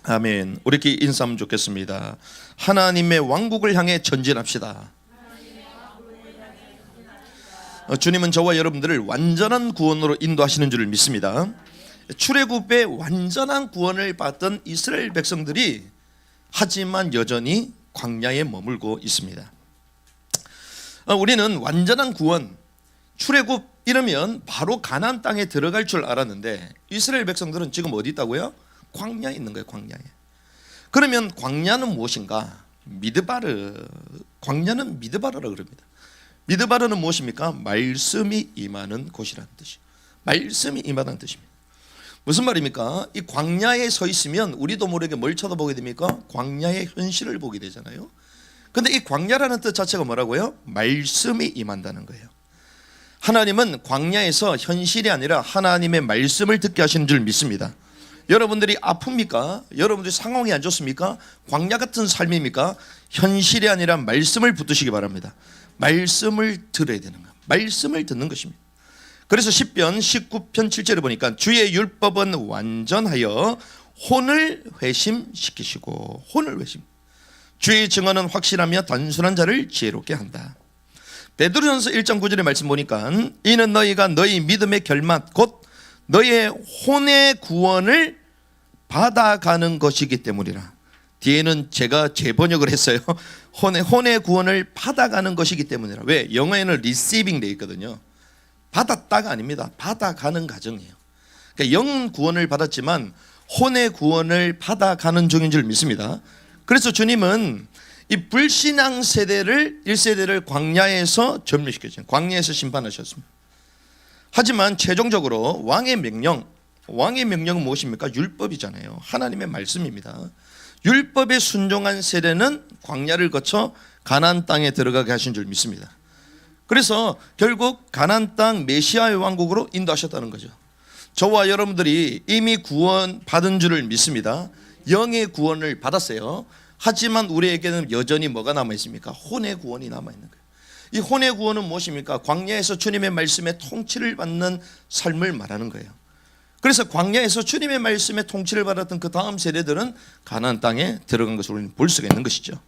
아멘. 우리끼리 인사하면 좋겠습니다. 하나님의 왕국을 향해 전진합시다. 주님은 저와 여러분들을 완전한 구원으로 인도하시는 줄을 믿습니다. 출애굽의 완전한 구원을 받던 이스라엘 백성들이 하지만 여전히 광야에 머물고 있습니다. 우리는 완전한 구원, 출애굽 이러면 바로 가나안 땅에 들어갈 줄 알았는데 이스라엘 백성들은 지금 어디 있다고요? 광야에 있는 거예요. 광야에. 그러면 광야는 무엇인가? 미드바르. 광야는 미드바르라고 그럽니다. 미드바르는 무엇입니까? 말씀이 임하는 곳이라는 뜻이에요. 말씀이 임하다는 뜻입니다. 무슨 말입니까? 이 광야에 서 있으면 우리도 모르게 뭘 쳐다보게 됩니까? 광야의 현실을 보게 되잖아요. 근데 이 광야라는 뜻 자체가 뭐라고요? 말씀이 임한다는 거예요. 하나님은 광야에서 현실이 아니라 하나님의 말씀을 듣게 하시는 줄 믿습니다. 여러분들이 아픕니까? 여러분들이 상황이 안 좋습니까? 광야 같은 삶입니까? 현실이 아니라 말씀을 붙드시기 바랍니다. 말씀을 들어야 되는 거예요. 말씀을 듣는 것입니다. 그래서 시편 19편 7절에 보니까 주의 율법은 완전하여 혼을 회심시키시고, 혼을 회심. 주의 증언은 확실하며 단순한 자를 지혜롭게 한다. 베드로전서 1장 9절의 말씀 보니까 이는 너희가 너희 믿음의 결말 곧 너희의 혼의 구원을 받아가는 것이기 때문이라. 뒤에는 제가 재번역을 했어요. 혼의 구원을 받아가는 것이기 때문이라. 왜? 영어에는 receiving 되어 있거든요. 받았다가 아닙니다. 받아가는 과정이에요. 그러니까 영 구원을 받았지만 혼의 구원을 받아가는 중인 줄 믿습니다. 그래서 주님은 이 불신앙 세대를 1세대를 광야에서 전멸시켰죠. 광야에서 심판하셨습니다. 하지만 최종적으로 왕의 명령은 무엇입니까? 율법이잖아요. 하나님의 말씀입니다. 율법에 순종한 세대는 광야를 거쳐 가나안 땅에 들어가게 하신 줄 믿습니다. 그래서 결국 가나안 땅 메시아의 왕국으로 인도하셨다는 거죠. 저와 여러분들이 이미 구원 받은 줄을 믿습니다. 영의 구원을 받았어요. 하지만 우리에게는 여전히 뭐가 남아있습니까? 혼의 구원이 남아있는 거예요. 이 혼의 구원은 무엇입니까? 광야에서 주님의 말씀에 통치를 받는 삶을 말하는 거예요. 그래서 광야에서 주님의 말씀에 통치를 받았던 그 다음 세대들은 가나안 땅에 들어간 것을 우리는 볼 수가 있는 것이죠.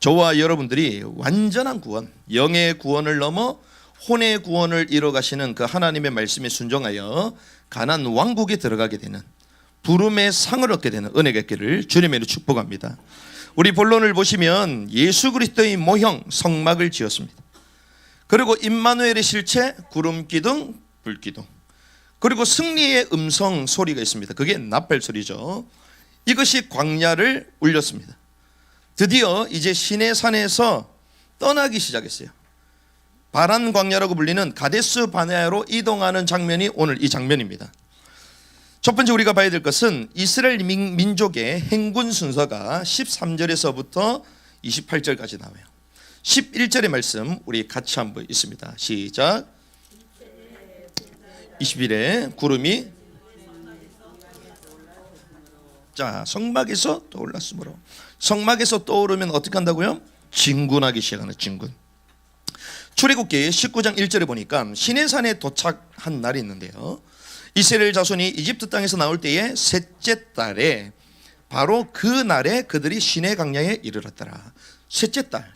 저와 여러분들이 완전한 구원, 영의 구원을 넘어 혼의 구원을 이뤄가시는 그 하나님의 말씀에 순종하여 가나안 왕국에 들어가게 되는, 부름의 상을 얻게 되는 은혜가 있기를 주님의 이름으로 축복합니다. 우리 본론을 보시면 예수 그리스도의 모형 성막을 지었습니다. 그리고 임마누엘의 실체 구름 기둥, 불 기둥, 그리고 승리의 음성 소리가 있습니다. 그게 나팔 소리죠. 이것이 광야를 울렸습니다. 드디어 이제 시내산에서 떠나기 시작했어요. 바란 광야라고 불리는 가데스 바네아로 이동하는 장면이 오늘 이 장면입니다. 첫 번째 우리가 봐야 될 것은 이스라엘 민족의 행군 순서가 13절에서부터 28절까지 나와요. 11절의 말씀 우리 같이 한번 있습니다. 시작. 21에 구름이 자 성막에서 떠올랐으므로. 성막에서 떠오르면 어떻게 한다고요? 진군하기 시작하는 진군. 출애굽기 19장 1절에 보니까 시내산에 도착한 날이 있는데요, 이스라엘 자손이 이집트 땅에서 나올 때의 셋째 달에 바로 그 날에 그들이 시내 광야에 이르렀더라. 셋째 달.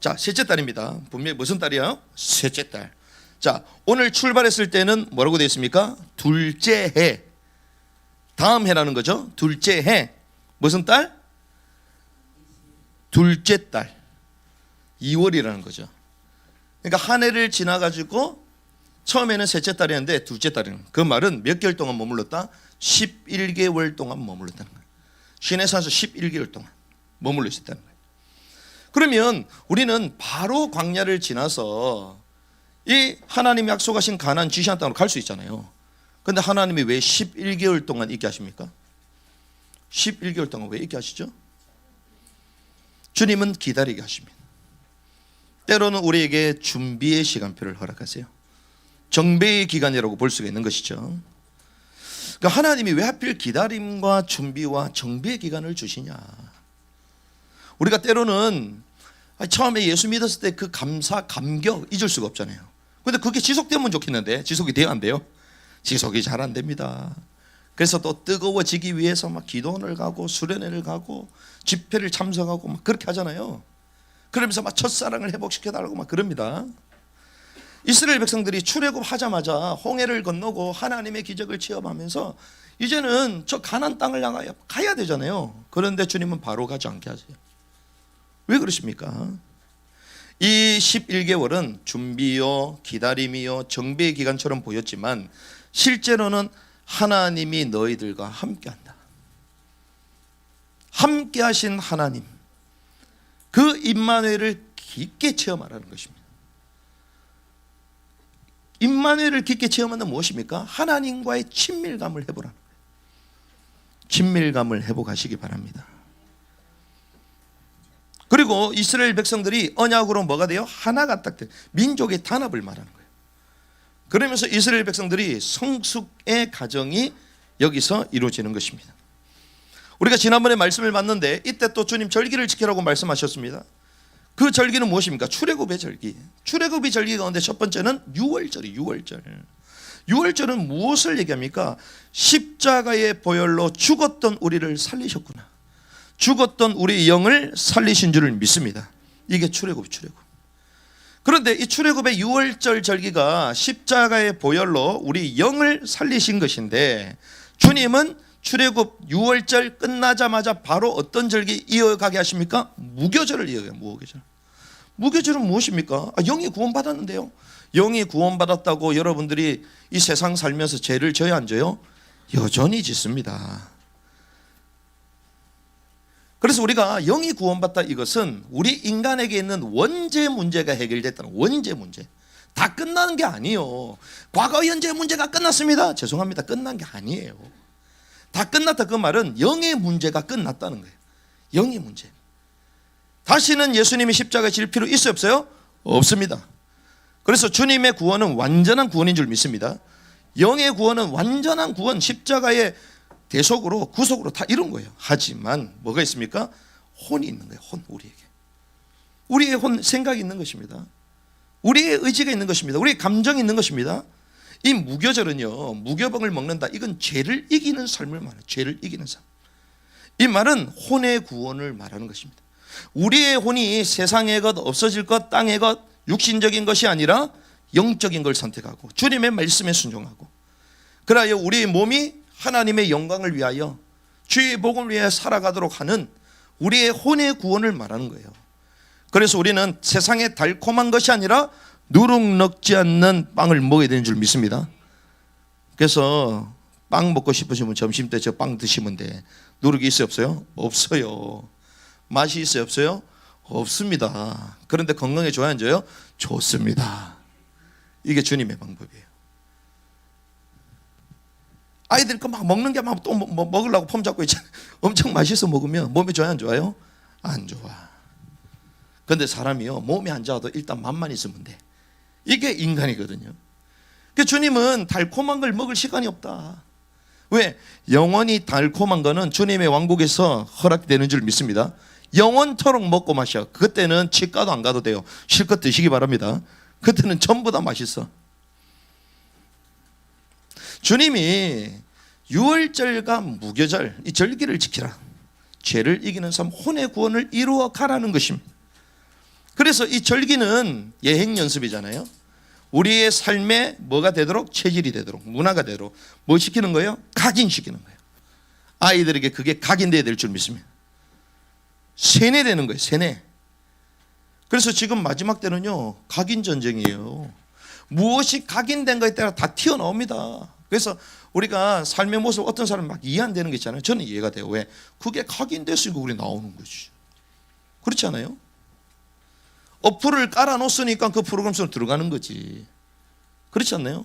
자, 셋째 달입니다. 분명히 무슨 달이요? 셋째 달. 자, 오늘 출발했을 때는 뭐라고 되어 있습니까? 둘째 해. 다음 해라는 거죠. 둘째 해. 무슨 달? 둘째 달. 2월이라는 거죠. 그러니까 한 해를 지나가지고 처음에는 셋째 달이었는데 둘째 달이는, 그 말은 몇 개월 동안 머물렀다? 11개월 동안 머물렀다는 거예요. 시내산에서 11개월 동안 머물러 있었다는 거예요. 그러면 우리는 바로 광야를 지나서 이 하나님이 약속하신 가나안 지시한 땅으로 갈 수 있잖아요. 그런데 하나님이 왜 11개월 동안 있게 하십니까? 11개월 동안 왜 있게 하시죠? 주님은 기다리게 하십니다. 때로는 우리에게 준비의 시간표를 허락하세요. 정배의 기간이라고 볼 수가 있는 것이죠. 그러니까 하나님이 왜 하필 기다림과 준비와 정배의 기간을 주시냐. 우리가 때로는 처음에 예수 믿었을 때 그 감사, 감격 잊을 수가 없잖아요. 그런데 그게 지속되면 좋겠는데 지속이 돼야 안 돼요? 지속이 잘 안 됩니다. 그래서 또 뜨거워지기 위해서 막 기도원을 가고 수련회를 가고 집회를 참석하고 막 그렇게 하잖아요. 그러면서 막 첫사랑을 회복시켜달라고 막 그럽니다. 이스라엘 백성들이 출애굽하자마자 홍해를 건너고 하나님의 기적을 체험하면서 이제는 저 가나안 땅을 향하여 가야 되잖아요. 그런데 주님은 바로 가지 않게 하세요. 왜 그러십니까? 이 11개월은 준비요, 기다림이요, 정비의 기간처럼 보였지만 실제로는 하나님이 너희들과 함께한다. 함께 하신 하나님, 그 임마누엘을 깊게 체험하라는 것입니다. 임마누엘을 깊게 체험하는 무엇입니까? 하나님과의 친밀감을 회복하는 거예요. 친밀감을 회복하시기 바랍니다. 그리고 이스라엘 백성들이 언약으로 뭐가 돼요? 하나가 딱 돼요. 민족의 단합을 말하는 거예요. 그러면서 이스라엘 백성들이 성숙의 과정이 여기서 이루어지는 것입니다. 우리가 지난번에 말씀을 봤는데 이때 또 주님 절기를 지키라고 말씀하셨습니다. 그 절기는 무엇입니까? 출애굽의 절기. 출애굽의 절기 가운데 첫 번째는 유월절이 유월절. 유월절은 무엇을 얘기합니까? 십자가의 보혈로 죽었던 우리를 살리셨구나. 죽었던 우리 영을 살리신 줄을 믿습니다. 이게 출애굽. 그런데 이 출애굽의 유월절 절기가 십자가의 보혈로 우리 영을 살리신 것인데 주님은 출애굽 유월절 끝나자마자 바로 어떤 절기 이어가게 하십니까? 무교절을 이어가요. 무교절은 무엇입니까? 영이 구원받았는데요. 영이 구원받았다고 여러분들이 이 세상 살면서 죄를 져야 안 져요? 여전히 짓습니다. 그래서 우리가 영이 구원받다, 이것은 우리 인간에게 있는 원죄 문제가 해결됐다는, 원죄 문제. 다 끝나는 게 아니에요. 과거 현재 문제가 끝났습니다. 죄송합니다. 끝난 게 아니에요. 다 끝났다, 그 말은 영의 문제가 끝났다는 거예요. 영의 문제. 다시는 예수님이 십자가에 질 필요 있어요, 없어요? 없습니다. 그래서 주님의 구원은 완전한 구원인 줄 믿습니다. 영의 구원은 완전한 구원, 십자가의 대속으로, 구속으로 다 이룬 거예요. 하지만 뭐가 있습니까? 혼이 있는 거예요. 혼, 우리에게. 우리의 혼, 생각이 있는 것입니다. 우리의 의지가 있는 것입니다. 우리의 감정이 있는 것입니다. 이 무교절은요, 무교병을 먹는다, 이건 죄를 이기는 삶을 말해요. 죄를 이기는 삶. 이 말은 혼의 구원을 말하는 것입니다. 우리의 혼이 세상의 것, 없어질 것, 땅의 것, 육신적인 것이 아니라 영적인 걸 선택하고 주님의 말씀에 순종하고, 그래야 우리의 몸이 하나님의 영광을 위하여 주의 복을 위해 살아가도록 하는 우리의 혼의 구원을 말하는 거예요. 그래서 우리는 세상에 달콤한 것이 아니라 누룩 넣지 않는 빵을 먹어야 되는 줄 믿습니다. 그래서 빵 먹고 싶으시면 점심 때 저 빵 드시면 돼. 누룩이 있어요, 없어요? 없어요. 맛이 있어요, 없어요? 없습니다. 그런데 건강에 좋아요, 안 좋아요? 좋습니다. 이게 주님의 방법이에요. 아이들 거 막 먹는 게 막 또 먹으려고 폼 잡고 있잖아요. 엄청 맛있어 먹으면 몸이 좋아요, 안 좋아요? 안 좋아. 그런데 사람이요, 몸이 안 좋아도 일단 맛만 있으면 돼. 이게 인간이거든요. 그 주님은 달콤한 걸 먹을 시간이 없다. 왜? 영원히 달콤한 거는 주님의 왕국에서 허락되는 줄 믿습니다. 영원토록 먹고 마셔. 그때는 치과도 안 가도 돼요. 실컷 드시기 바랍니다. 그때는 전부 다 맛있어. 주님이 유월절과 무교절, 이 절기를 지키라. 죄를 이기는 삶, 혼의 구원을 이루어 가라는 것입니다. 그래서 이 절기는 예행 연습이잖아요. 우리의 삶에 뭐가 되도록, 체질이 되도록, 문화가 되도록 뭐 시키는 거예요? 각인시키는 거예요. 아이들에게 그게 각인돼야 될 줄 믿습니다. 세뇌되는 거예요, 세뇌. 그래서 지금 마지막 때는요, 각인 전쟁이에요. 무엇이 각인된 거에 따라 다 튀어나옵니다. 그래서 우리가 삶의 모습, 어떤 사람은 막 이해 안 되는 게 있잖아요. 저는 이해가 돼요. 왜? 그게 각인됐으니까 우리 나오는 거지. 그렇지 않아요? 어플을 깔아놓으니까 그 프로그램 속으로 들어가는 거지. 그렇지 않나요?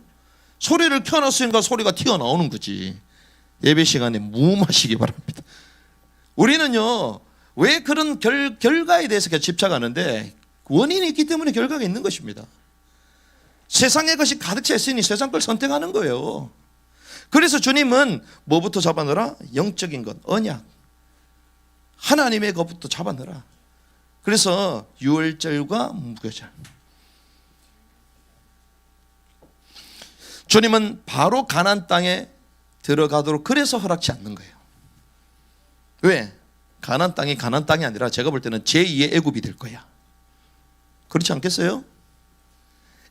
소리를 켜놨으니까 소리가 튀어나오는 거지. 예배 시간에 무음하시기 바랍니다. 우리는요, 왜 그런 결과에 대해서 집착하는데 원인이 있기 때문에 결과가 있는 것입니다. 세상의 것이 가득 차 있으니 세상 걸 선택하는 거예요. 그래서 주님은 뭐부터 잡아넣으라? 영적인 것, 언약, 하나님의 것부터 잡아넣으라. 그래서 유월절과 무교절. 주님은 바로 가나안 땅에 들어가도록 그래서 허락치 않는 거예요. 왜? 가나안 땅이 가나안 땅이 아니라 제가 볼 때는 제2의 애굽이 될 거야. 그렇지 않겠어요?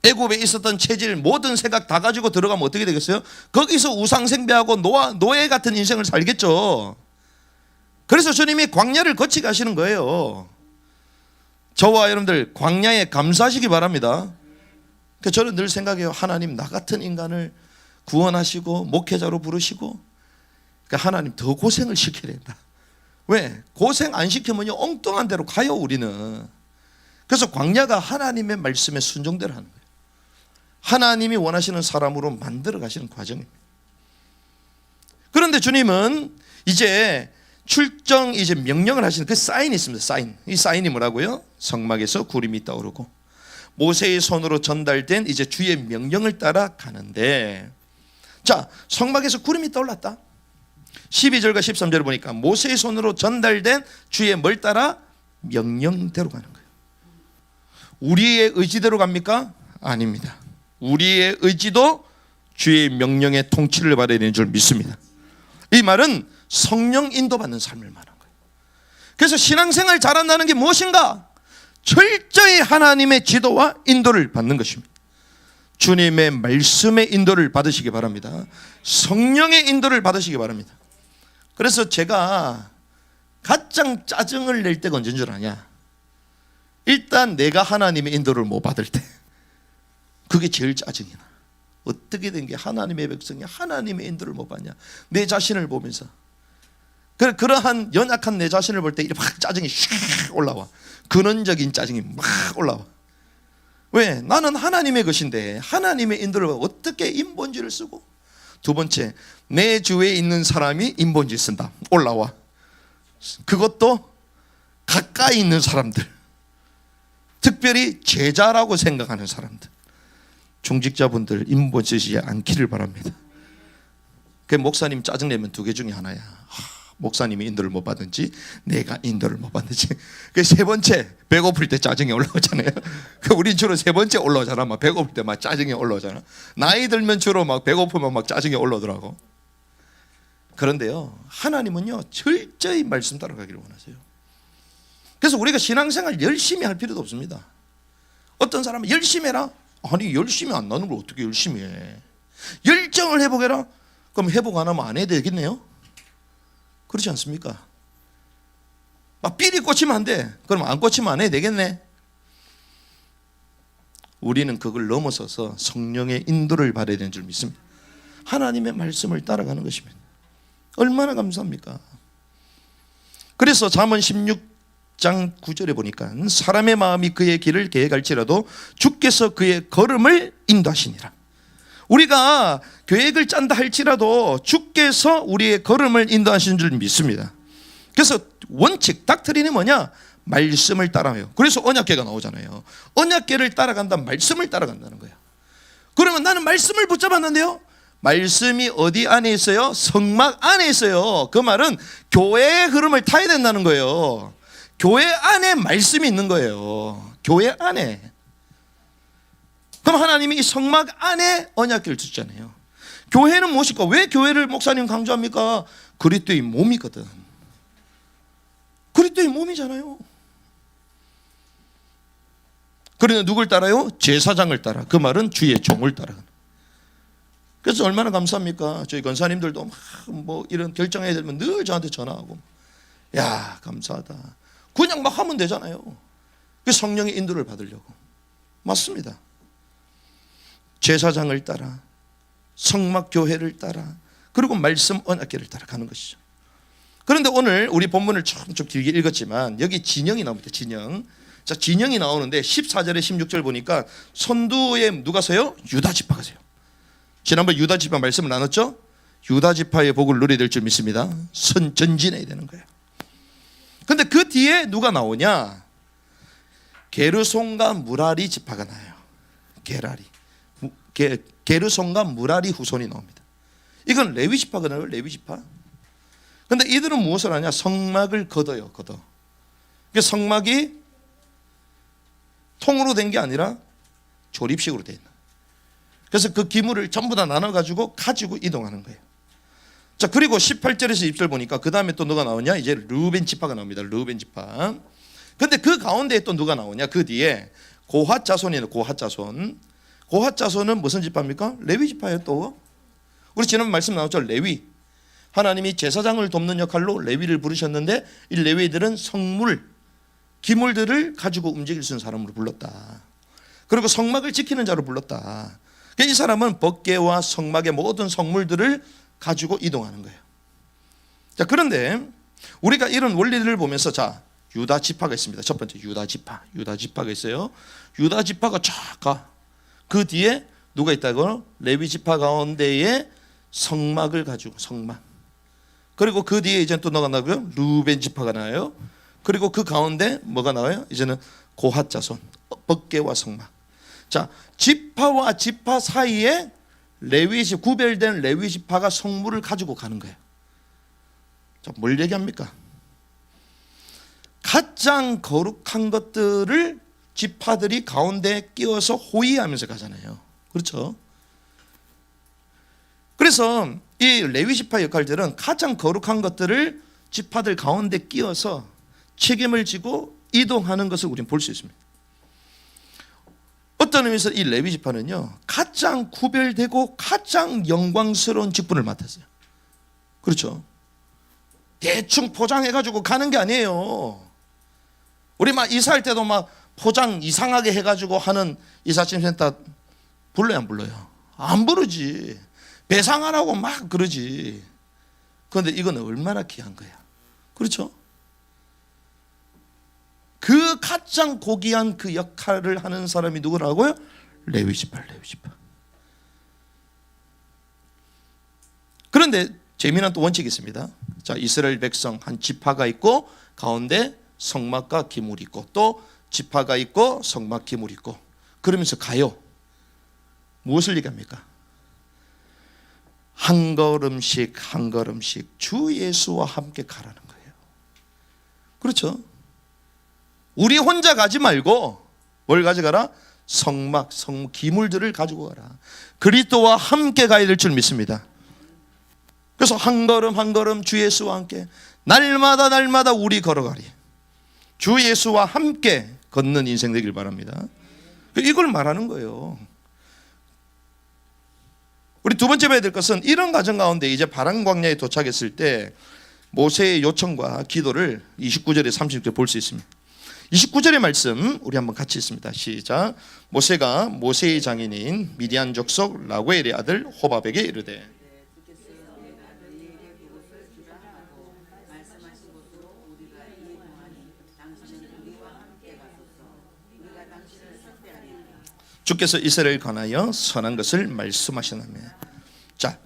애굽에 있었던 체질 모든 생각 다 가지고 들어가면 어떻게 되겠어요? 거기서 우상숭배하고 노예 같은 인생을 살겠죠. 그래서 주님이 광야를 거치게 하시는 거예요. 저와 여러분들 광야에 감사하시기 바랍니다. 저는 늘 생각해요. 하나님 나 같은 인간을 구원하시고 목회자로 부르시고 하나님 더 고생을 시켜야 된다. 왜? 고생 안 시키면요 엉뚱한 데로 가요 우리는. 그래서 광야가 하나님의 말씀에 순종대로 하는 거예요. 하나님이 원하시는 사람으로 만들어 가시는 과정입니다. 그런데 주님은 이제 출정 이제 명령을 하시는 그 사인이 있습니다. 사인. 이 사인이 뭐라고요? 성막에서 구름이 떠오르고 모세의 손으로 전달된 이제 주의 명령을 따라 가는데, 자, 성막에서 구름이 떠올랐다. 12절과 13절을 보니까 모세의 손으로 전달된 주의 뭘 따라? 명령대로 가는 거예요. 우리의 의지대로 갑니까? 아닙니다. 우리의 의지도 주의 명령의 통치를 받아야 되는 줄 믿습니다. 이 말은 성령 인도받는 삶을 말한 거예요. 그래서 신앙생활 잘한다는 게 무엇인가? 철저히 하나님의 지도와 인도를 받는 것입니다. 주님의 말씀의 인도를 받으시기 바랍니다. 성령의 인도를 받으시기 바랍니다. 그래서 제가 가장 짜증을 낼 때가 언제인 줄 아냐? 일단 내가 하나님의 인도를 못 받을 때, 그게 제일 짜증이 나. 어떻게 된 게 하나님의 백성이 하나님의 인도를 못 받냐? 내 자신을 보면서 그러한 연약한 내 자신을 볼 때 이렇게 막 짜증이 슉 올라와. 근원적인 짜증이 막 올라와. 왜? 나는 하나님의 것인데 하나님의 인도를 어떻게 인본지를 쓰고, 두 번째, 내 주위에 있는 사람이 인본지 쓴다. 올라와. 그것도 가까이 있는 사람들, 특별히 제자라고 생각하는 사람들, 중직자분들 인본지 쓰지 않기를 바랍니다. 그 목사님 짜증내면 두 개 중에 하나야. 목사님이 인도를 못 받든지 내가 인도를 못 받든지. 그 세 번째, 배고플 때 짜증이 올라오잖아요. 우린 주로 세 번째 올라오잖아. 막 배고플 때 막 짜증이 올라오잖아. 나이 들면 주로 막 배고프면 막 짜증이 올라오더라고. 그런데요, 하나님은요 철저히 말씀 따라가기를 원하세요. 그래서 우리가 신앙생활 열심히 할 필요도 없습니다. 어떤 사람은 열심히 해라. 아니 열심히 안 나는 걸 어떻게 열심히 해? 열정을 회복해라. 그럼 회복 안 하면 안 해야 되겠네요? 그렇지 않습니까? 막 삘이 꽂히면 안 돼. 그럼 안 꽂히면 안 해야 되겠네? 우리는 그걸 넘어서서 성령의 인도를 받아야 되는 줄 믿습니다. 하나님의 말씀을 따라가는 것입니다. 얼마나 감사합니까? 그래서 잠언 16장 9절에 보니까 사람의 마음이 그의 길을 계획할지라도 주께서 그의 걸음을 인도하시니라. 우리가 계획을 짠다 할지라도 주께서 우리의 걸음을 인도하시는 줄 믿습니다. 그래서 원칙, 닥트린이 뭐냐? 말씀을 따라요. 그래서 언약궤가 나오잖아요. 언약궤를 따라간다, 말씀을 따라간다는 거예요. 그러면 나는 말씀을 붙잡았는데요, 말씀이 어디 안에 있어요? 성막 안에 있어요. 그 말은 교회의 흐름을 타야 된다는 거예요. 교회 안에 말씀이 있는 거예요. 교회 안에. 그럼 하나님이 이 성막 안에 언약궤를 두잖아요. 교회는 무엇일까? 왜 교회를 목사님 강조합니까? 그리스도의 몸이거든. 그리스도의 몸이잖아요. 그런데 누굴 따라요? 제사장을 따라. 그 말은 주의 종을 따라. 그래서 얼마나 감사합니까? 저희 권사님들도 막 뭐 이런 결정해야 되면 늘 저한테 전화하고, 야 감사하다. 그냥 막 하면 되잖아요. 그 성령의 인도를 받으려고. 맞습니다. 제사장을 따라, 성막교회를 따라, 그리고 말씀 언약궤를 따라 가는 것이죠. 그런데 오늘 우리 본문을 좀 길게 읽었지만 여기 진영이 나옵니다. 진영. 자, 진영이 나오는데 14절에 16절 보니까 선두에 누가 서요? 유다 지파가 서요. 지난번 유다 지파 말씀을 나눴죠? 유다 지파의 복을 누려야 될 줄 믿습니다. 전진해야 되는 거예요. 근데 그 뒤에 누가 나오냐? 게르손과 무라리 지파가 나요. 게르손과 무라리 후손이 나옵니다. 이건 레위 지파거든요. 레위 지파. 근데 이들은 무엇을 하냐? 성막을 걷어요. 걷어. 성막이 통으로 된 게 아니라 조립식으로 돼 있는. 그래서 그 기물을 전부 다 나눠 가지고 이동하는 거예요. 자, 그리고 18절에서 20절 보니까 그 다음에 또 누가 나오냐? 이제 르우벤 지파가 나옵니다. 르우벤 지파. 근데 그 가운데에 또 누가 나오냐? 그 뒤에 고핫 자손이에요. 고핫 자손. 고핫 자손은 무슨 지파입니까? 레위 지파예요. 또 우리 지난 말씀 나왔죠. 레위. 하나님이 제사장을 돕는 역할로 레위를 부르셨는데 이 레위들은 성물, 기물들을 가지고 움직일 수 있는 사람으로 불렀다. 그리고 성막을 지키는 자로 불렀다. 그러니까 이 사람은 법궤와 성막의 모든 성물들을 가지고 이동하는 거예요. 자, 그런데 우리가 이런 원리를 보면서, 자, 유다 지파가 있습니다. 첫 번째 유다 지파가 있어요. 유다 지파가 쫙 가. 그 뒤에 누가 있다고? 레위 지파 가운데에 성막을 가지고, 성막. 그리고 그 뒤에 이제 또 누가 나고요? 르우벤 지파가 나와요. 그리고 그 가운데 뭐가 나와요? 이제는 고핫 자손, 법궤와 성막. 자, 지파와 지파 사이에 구별된 레위 지파가 성물을 가지고 가는 거예요. 자, 뭘 얘기합니까? 가장 거룩한 것들을 지파들이 가운데 끼워서 호위하면서 가잖아요. 그렇죠? 그래서 이 레위 지파 역할들은 가장 거룩한 것들을 지파들 가운데 끼워서 책임을 지고 이동하는 것을 우리는 볼 수 있습니다. 어떤 의미에서 이 레위 지파는요, 가장 구별되고 가장 영광스러운 직분을 맡았어요. 그렇죠? 대충 포장해가지고 가는 게 아니에요. 우리 막 이사할 때도 막 포장 이상하게 해가지고 하는 이사짐센터 불러요, 안 불러요? 안 부르지. 배상하라고 막 그러지. 그런데 이건 얼마나 귀한 거야. 그렇죠? 그 가장 고귀한 그 역할을 하는 사람이 누구라고요? 레위 지파. 그런데 재미난 또 원칙이 있습니다. 자, 이스라엘 백성 한 지파가 있고 가운데 성막과 기물이 있고 또 지파가 있고 성막 기물이 있고 그러면서 가요. 무엇을 얘기합니까? 한 걸음씩 한 걸음씩 주 예수와 함께 가라는 거예요. 그렇죠? 우리 혼자 가지 말고 뭘 가져가라? 성막, 기물들을 가지고 가라. 그리스도와 함께 가야 될 줄 믿습니다. 그래서 한 걸음 한 걸음 주 예수와 함께 날마다 우리 걸어가리. 주 예수와 함께 걷는 인생 되길 바랍니다. 이걸 말하는 거예요. 우리 두 번째 봐야 될 것은 이런 과정 가운데 이제 바람 광야에 도착했을 때 모세의 요청과 기도를 29절에 30절 볼 수 있습니다. 29절의 말씀 우리 한번 같이 읽습니다. 시작. 모세가 모세의 장인인 미디안 족속 라구엘의 아들 호밥에게 이르되 주께서 이스라엘 관하여 선한 것을 말씀하시나며. 자,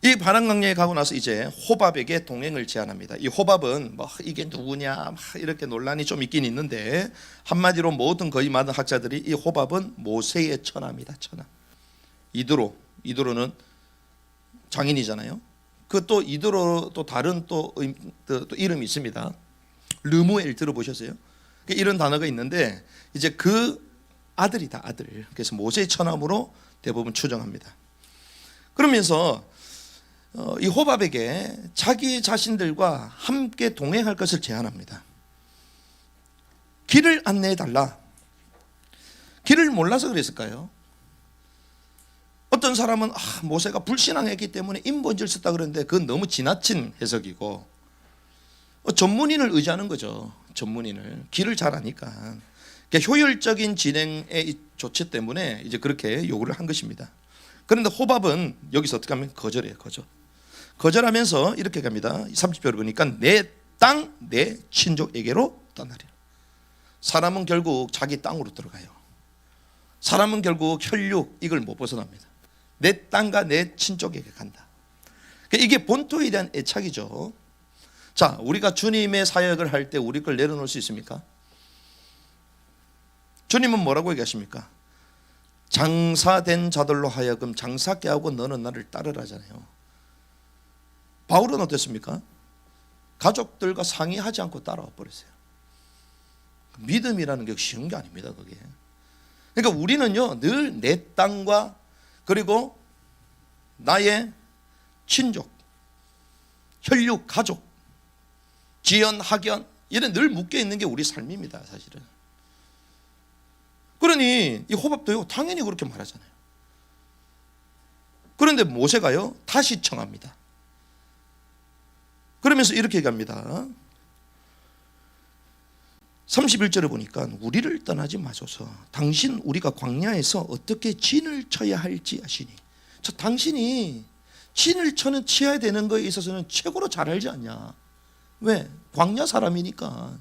이 바람강야에 가고 나서 이제 호밥에게 동행을 제안합니다. 이 호밥은 뭐 이게 누구냐 막 이렇게 논란이 좀 있긴 있는데 한마디로 거의 많은 학자들이 이 호밥은 모세의 처남이다. 처남. 이드로는 장인이잖아요. 그 또 이드로 또 다른 또 이름이 있습니다. 르무엘 들어보셨어요? 이런 단어가 있는데 이제 그 아들이다, 아들. 그래서 모세의 처남으로 대부분 추정합니다. 그러면서 이 호밥에게 자기 자신들과 함께 동행할 것을 제안합니다. 길을 안내해 달라. 길을 몰라서 그랬을까요? 어떤 사람은 모세가 불신앙했기 때문에 인본지를 썼다 그러는데 그건 너무 지나친 해석이고 전문인을 의지하는 거죠. 전문인을. 길을 잘 아니까. 그러니까 효율적인 진행의 조치 때문에 이제 그렇게 요구를 한 것입니다. 그런데 호밥은 여기서 어떻게 하면 거절해요. 거절하면서 이렇게 갑니다. 30절을 보니까 내 땅, 내 친족에게로 떠나리라. 사람은 결국 자기 땅으로 들어가요. 사람은 결국 혈육 이걸 못 벗어납니다. 내 땅과 내 친족에게 간다. 그러니까 이게 본토에 대한 애착이죠. 자, 우리가 주님의 사역을 할 때 우리 걸 내려놓을 수 있습니까? 주님은 뭐라고 얘기하십니까? 장사된 자들로 하여금 장사케 하고 너는 나를 따르라잖아요. 바울은 어땠습니까? 가족들과 상의하지 않고 따라와 버렸어요. 믿음이라는 게 쉬운 게 아닙니다. 그게. 그러니까 우리는요 늘 내 땅과 그리고 나의 친족 혈육, 가족, 지연, 학연 이런 늘 묶여 있는 게 우리 삶입니다, 사실은. 그러니 이 호밥도요 당연히 그렇게 말하잖아요. 그런데 모세가요 다시 청합니다. 그러면서 이렇게 얘기합니다. 31절에 보니까 우리를 떠나지 마소서. 당신 우리가 광야에서 어떻게 진을 쳐야 할지 아시니. 당신이 진을 쳐야 되는 거에 있어서는 최고로 잘 알지 않냐. 왜? 광야 사람이니까.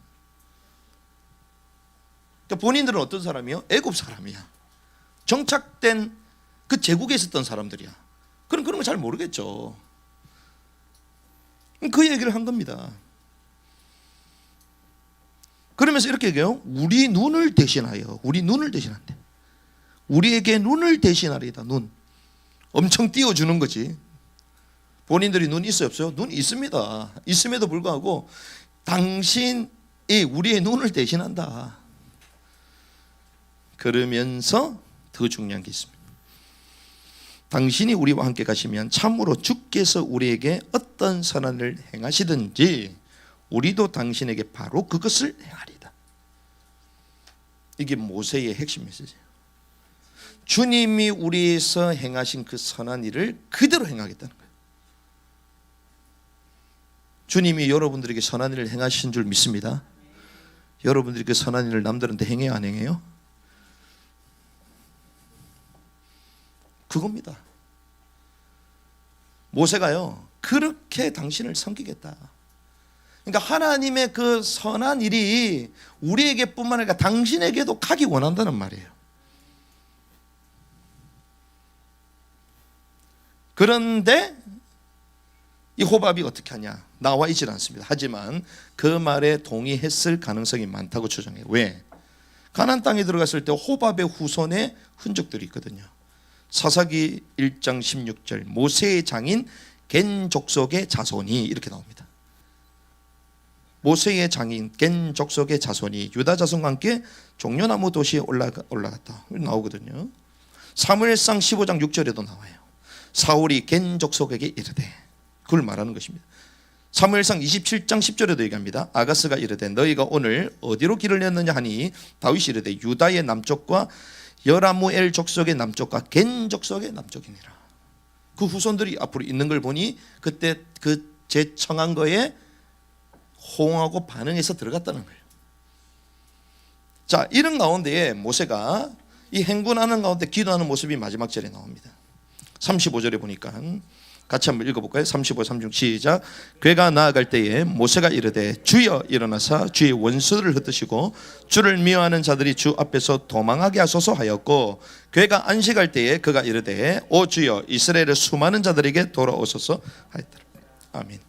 그러니까 본인들은 어떤 사람이요? 애굽 사람이야. 정착된 그 제국에 있었던 사람들이야. 그런 거 잘 모르겠죠. 그 얘기를 한 겁니다. 그러면서 이렇게 얘기해요. 우리 눈을 대신하여. 우리 눈을 대신한대. 우리에게 눈을 대신하리다. 눈. 엄청 띄워주는 거지. 본인들이 눈 있어요 없어요? 눈 있습니다. 있음에도 불구하고 당신이 우리의 눈을 대신한다. 그러면서 더 중요한 게 있습니다. 당신이 우리와 함께 가시면 참으로 주께서 우리에게 어떤 선한을 행하시든지 우리도 당신에게 바로 그것을 행하리다. 이게 모세의 핵심 메시지예요. 주님이 우리에서 행하신 그 선한 일을 그대로 행하겠다는 거예요. 주님이 여러분들에게 선한 일을 행하신 줄 믿습니다. 여러분들이 그 선한 일을 남들한테 행해요 안 행해요? 그겁니다. 모세가요 그렇게 당신을 섬기겠다. 그러니까 하나님의 그 선한 일이 우리에게 뿐만 아니라 당신에게도 가기 원한다는 말이에요. 그런데 이 호밥이 어떻게 하냐? 나와 있질 않습니다. 하지만 그 말에 동의했을 가능성이 많다고 추정해요. 왜? 가나안 땅에 들어갔을 때 호밥의 후손의 흔적들이 있거든요. 사사기 1장 16절 모세의 장인 겐 족속의 자손이 이렇게 나옵니다. 모세의 장인 겐 족속의 자손이 유다 자손과 함께 종려나무 도시에 올라갔다 나오거든요. 사무엘상 15장 6절에도 나와요. 사울이 겐 족속에게 이르되 그걸 말하는 것입니다. 사무엘상 27장 10절에도 얘기합니다. 아가스가 이르되 너희가 오늘 어디로 길을 냈느냐 하니 다윗이 이르되 유다의 남쪽과 여라무엘 족속의 남쪽과 겐 족속의 남쪽이니라. 그 후손들이 앞으로 있는 걸 보니 그때 그 제청한 거에 호응하고 반응해서 들어갔다는 거예요. 자, 이런 가운데에 모세가 이 행군하는 가운데 기도하는 모습이 마지막 절에 나옵니다. 35절에 보니까 같이 한번 읽어볼까요? 35, 36 시작. 괴가 나아갈 때에 모세가 이르되 주여 일어나사 주의 원수들을 흩으시고 주를 미워하는 자들이 주 앞에서 도망하게 하소서 하였고 괴가 안식할 때에 그가 이르되 오 주여 이스라엘의 수많은 자들에게 돌아오소서 하였더라. 아멘.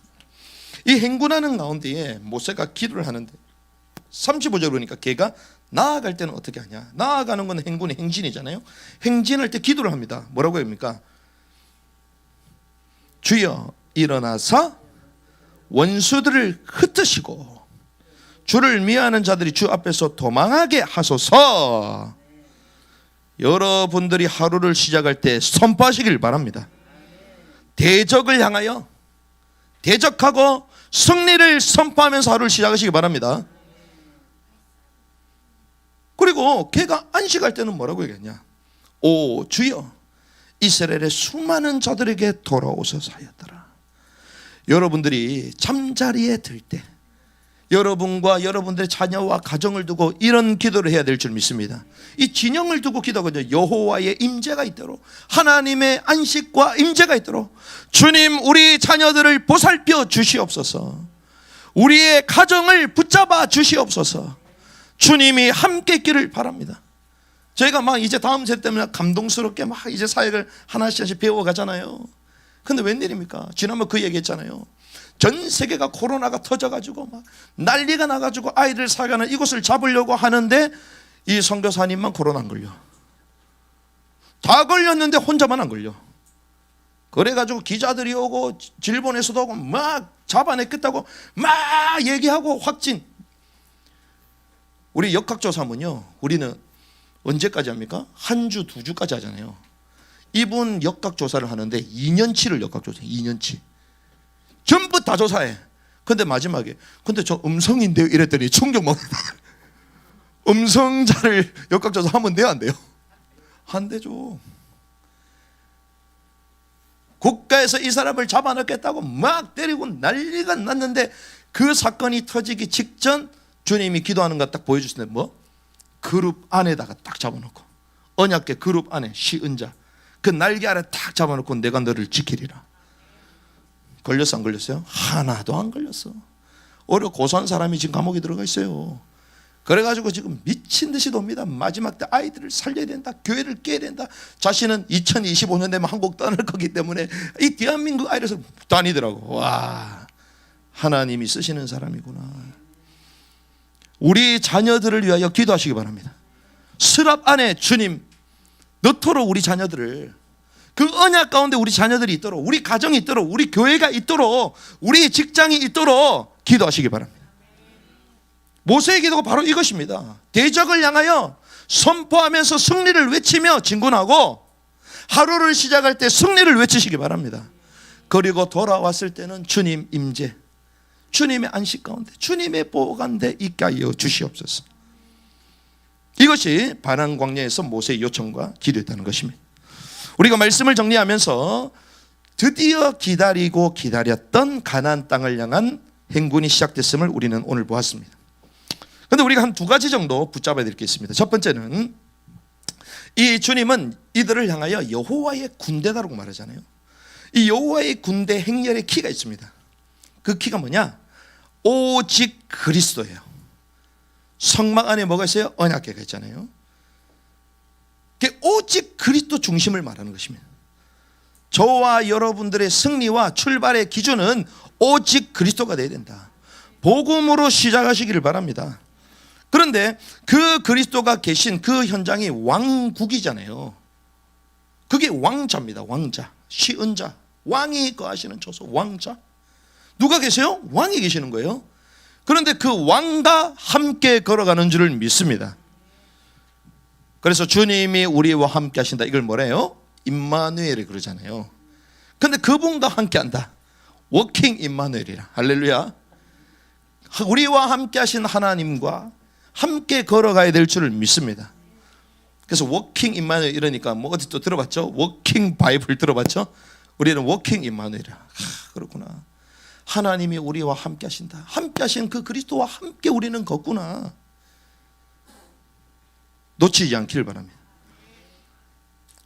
이 행군하는 가운데에 모세가 기도를 하는데 35절 보니까 걔가 나아갈 때는 어떻게 하냐? 나아가는 건 행군의 행진이잖아요. 행진할 때 기도를 합니다. 뭐라고 합니까? 주여 일어나서 원수들을 흩으시고 주를 미워하는 자들이 주 앞에서 도망하게 하소서. 여러분들이 하루를 시작할 때 선포하시길 바랍니다. 대적을 향하여 대적하고 승리를 선포하면서 하루를 시작하시기 바랍니다. 그리고 걔가 안식할 때는 뭐라고 얘기했냐? 오 주여 이스라엘의 수많은 자들에게 돌아오소서 하였더라. 여러분들이 잠자리에 들 때 여러분과 여러분들의 자녀와 가정을 두고 이런 기도를 해야 될 줄 믿습니다. 이 진영을 두고 기도하거든요. 여호와의 임재가 있도록, 하나님의 안식과 임재가 있도록 주님 우리 자녀들을 보살펴 주시옵소서. 우리의 가정을 붙잡아 주시옵소서. 주님이 함께 있기를 바랍니다. 저희가 막 이제 다음 세대 때문에 감동스럽게 막 이제 사역을 하나씩 배워가잖아요. 근데 웬일입니까? 지난번 그 얘기했잖아요. 전 세계가 코로나가 터져가지고 막 난리가 나가지고 아이들 사가는 이곳을 잡으려고 하는데 이 선교사님만 코로나 안 걸려. 다 걸렸는데 혼자만 안 걸려. 그래가지고 기자들이 오고 질본에서도 오고 막 잡아냈겠다고 막 얘기하고 확진. 우리 역학조사면요 우리는 언제까지 합니까? 한 주, 두 주까지 하잖아요. 이분 역학조사를 하는데 2년치를 역학조사해요. 2년치. 전부 다 조사해. 근데 마지막에 근데 저 음성인데요 이랬더니 충격 먹는다. 음성자를 역학조사하면 돼요 안 돼요? 안 되죠. 국가에서 이 사람을 잡아넣겠다고 막 때리고 난리가 났는데 그 사건이 터지기 직전 주님이 기도하는 거 딱 보여주시는데 뭐? 그룹 안에다가 딱 잡아놓고 언약궤 그룹 안에 시은자 그 날개 아래 딱 잡아놓고 내가 너를 지키리라. 걸렸어 안 걸렸어요? 하나도 안 걸렸어. 오히려 고소한 사람이 지금 감옥에 들어가 있어요. 그래가지고 지금 미친 듯이 돕니다. 마지막 때 아이들을 살려야 된다, 교회를 깨야 된다. 자신은 2025년 되면 한국 떠날 거기 때문에 이 대한민국 아이들에서 다니더라고. 와, 하나님이 쓰시는 사람이구나. 우리 자녀들을 위하여 기도하시기 바랍니다. 스랍 안에 주님 너토록 우리 자녀들을 그 언약 가운데 우리 자녀들이 있도록, 우리 가정이 있도록, 우리 교회가 있도록, 우리 직장이 있도록 기도하시기 바랍니다. 모세의 기도가 바로 이것입니다. 대적을 향하여 선포하면서 승리를 외치며 진군하고 하루를 시작할 때 승리를 외치시기 바랍니다. 그리고 돌아왔을 때는 주님 임재, 주님의 안식 가운데, 주님의 보호 가운데 있게 하여 주시옵소서. 이것이 바란 광야에서 모세의 요청과 기도였다는 것입니다. 우리가 말씀을 정리하면서 드디어 기다리고 기다렸던 가나안 땅을 향한 행군이 시작됐음을 우리는 오늘 보았습니다. 그런데 우리가 한 두 가지 정도 붙잡아야 될 게 있습니다. 첫 번째는 이 주님은 이들을 향하여 여호와의 군대다라고 말하잖아요. 이 여호와의 군대 행렬의 키가 있습니다. 그 키가 뭐냐? 오직 그리스도예요. 성막 안에 뭐가 있어요? 언약궤가 있잖아요. 오직 그리스도 중심을 말하는 것입니다. 저와 여러분들의 승리와 출발의 기준은 오직 그리스도가 되어야 된다. 복음으로 시작하시기를 바랍니다. 그런데 그 그리스도가 계신 그 현장이 왕국이잖아요. 그게 왕자입니다. 왕자, 시은자, 왕이 거하시는 처소, 왕자. 누가 계세요? 왕이 계시는 거예요. 그런데 그 왕과 함께 걸어가는 줄을 믿습니다. 그래서 주님이 우리와 함께 하신다. 이걸 뭐래요? 임마누엘이 그러잖아요. 그런데 그분과 함께 한다. 워킹 임마누엘이라. 할렐루야. 우리와 함께 하신 하나님과 함께 걸어가야 될 줄을 믿습니다. 그래서 워킹 임마누엘 이러니까 뭐 어디 또 들어봤죠? 워킹 바이블 들어봤죠? 우리는 워킹 임마누엘이라. 그렇구나. 하나님이 우리와 함께 하신다. 함께 하신 그 그리스도와 함께 우리는 걷구나. 놓치지 않기를 바랍니다.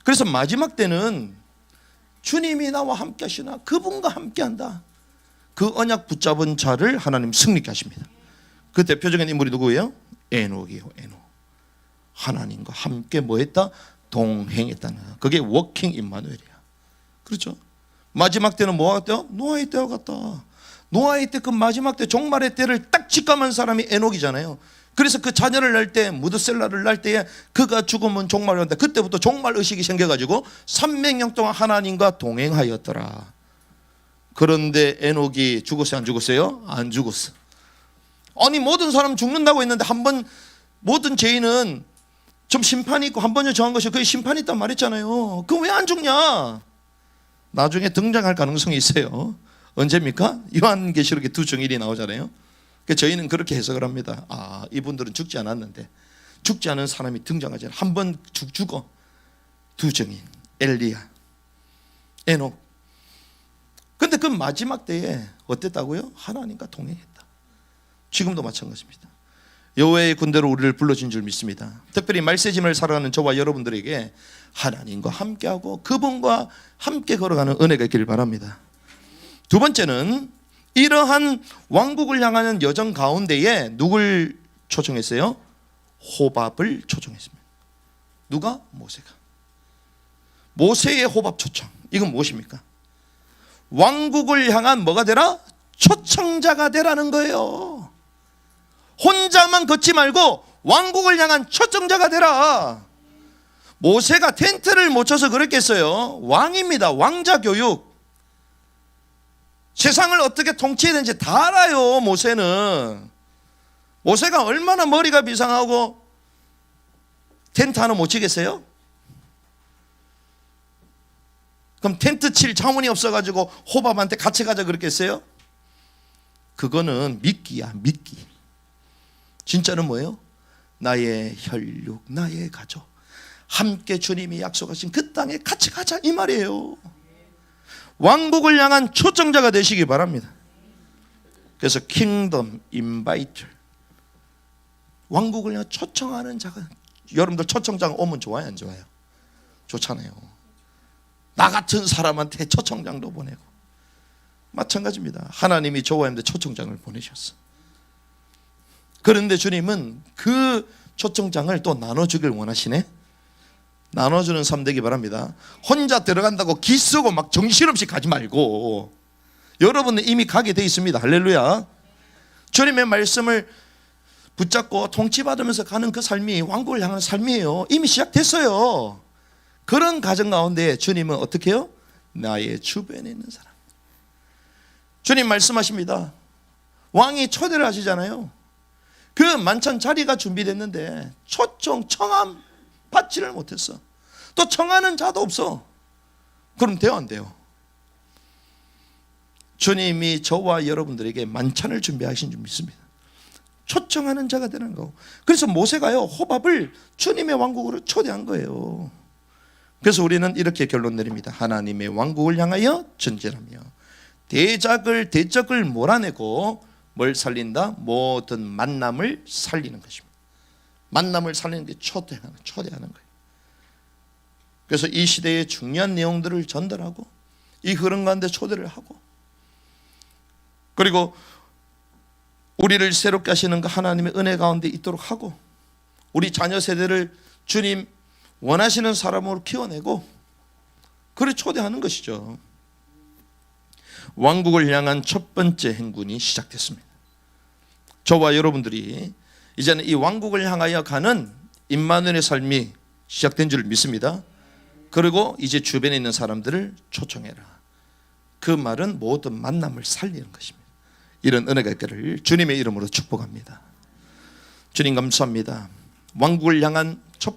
그래서 마지막 때는 주님이 나와 함께 하시나 그분과 함께 한다. 그 언약 붙잡은 자를 하나님 승리케 하십니다. 그 대표적인 인물이 누구예요? 에녹이요. 에녹. 하나님과 함께 뭐 했다? 동행했다는 거야. 그게 워킹 임마누엘이야. 그렇죠? 마지막 때는 뭐가 같아요? 노아의 때와 같다. 노아의 때 그 마지막 때 종말의 때를 딱 직감한 사람이 에녹이잖아요. 그래서 그 자녀를 낳을 때 무드셀라를 낳을 때에 그가 죽으면 종말이 온다. 그때부터 종말 의식이 생겨가지고 300년 동안 하나님과 동행하였더라. 그런데 에녹이 죽었어요? 안 죽었어요? 안 죽었어. 아니 모든 사람 죽는다고 했는데 한 번 모든 죄인은 좀 심판이 있고 한 번에 정한 것이 그게 심판이 있단 말했잖아요. 그럼 왜 안 죽냐? 나중에 등장할 가능성이 있어요. 언제입니까? 요한계시록에 두 증인이 나오잖아요. 저희는 그렇게 해석을 합니다. 아, 이분들은 죽지 않았는데 죽지 않은 사람이 등장하지 않아. 한 번 죽어. 두 증인 엘리야, 에녹. 근데 그 마지막 때에 어땠다고요? 하나님과 동행했다. 지금도 마찬가지입니다. 여호와의 군대로 우리를 불러준 줄 믿습니다. 특별히 말세짐을 살아가는 저와 여러분들에게 하나님과 함께하고 그분과 함께 걸어가는 은혜가 있기를 바랍니다. 두 번째는 이러한 왕국을 향하는 여정 가운데에 누굴 초청했어요? 호밥을 초청했습니다. 누가? 모세가. 모세의 호밥 초청. 이건 무엇입니까? 왕국을 향한 뭐가 되라? 초청자가 되라는 거예요. 혼자만 걷지 말고 왕국을 향한 초청자가 되라. 모세가 텐트를 못 쳐서 그랬겠어요? 왕입니다. 왕자 교육. 세상을 어떻게 통치해야 되는지 다 알아요. 모세는. 모세가 얼마나 머리가 비상하고 텐트 하나 못 치겠어요? 그럼 텐트 칠 자문이 없어가지고 호밥한테 같이 가자 그랬겠어요? 그거는 미끼야, 미끼. 진짜는 뭐예요? 나의 혈육, 나의 가족, 함께 주님이 약속하신 그 땅에 같이 가자 이 말이에요. 왕국을 향한 초청자가 되시기 바랍니다. 그래서 킹덤 인바이터, 왕국을 향해 초청하는 자가. 여러분들 초청장 오면 좋아요, 안 좋아요? 좋잖아요. 나 같은 사람한테 초청장도 보내고. 마찬가지입니다. 하나님이 좋아하는데 초청장을 보내셨어. 그런데 주님은 그 초청장을 또 나눠주길 원하시네. 나눠주는 삶 되기 바랍니다. 혼자 들어간다고 기쓰고 막 정신없이 가지 말고, 여러분은 이미 가게 돼 있습니다. 할렐루야. 주님의 말씀을 붙잡고 통치받으면서 가는 그 삶이 왕국을 향하는 삶이에요. 이미 시작됐어요. 그런 가정 가운데 주님은 어떻게 해요? 나의 주변에 있는 사람. 주님 말씀하십니다. 왕이 초대를 하시잖아요. 그 만찬 자리가 준비됐는데 초청 청함 받지를 못했어. 또 청하는 자도 없어. 그럼 돼요, 안 돼요? 주님이 저와 여러분들에게 만찬을 준비하신 줄 믿습니다. 초청하는 자가 되는 거고. 그래서 모세가요, 호밥을 주님의 왕국으로 초대한 거예요. 그래서 우리는 이렇게 결론 내립니다. 하나님의 왕국을 향하여 전진하며 대적을 몰아내고 뭘 살린다? 모든 만남을 살리는 것입니다. 만남을 살리는 게 초대하는 거예요. 그래서 이 시대의 중요한 내용들을 전달하고, 이 흐름 가운데 초대를 하고, 그리고 우리를 새롭게 하시는 그 하나님의 은혜 가운데 있도록 하고, 우리 자녀 세대를 주님 원하시는 사람으로 키워내고, 그를 초대하는 것이죠. 왕국을 향한 첫 번째 행군이 시작됐습니다. 저와 여러분들이 이제는 이 왕국을 향하여 가는 임마누엘의 삶이 시작된 줄 믿습니다. 그리고 이제 주변에 있는 사람들을 초청해라. 그 말은 모든 만남을 살리는 것입니다. 이런 은혜가 있기를 주님의 이름으로 축복합니다. 주님 감사합니다. 왕국을 향한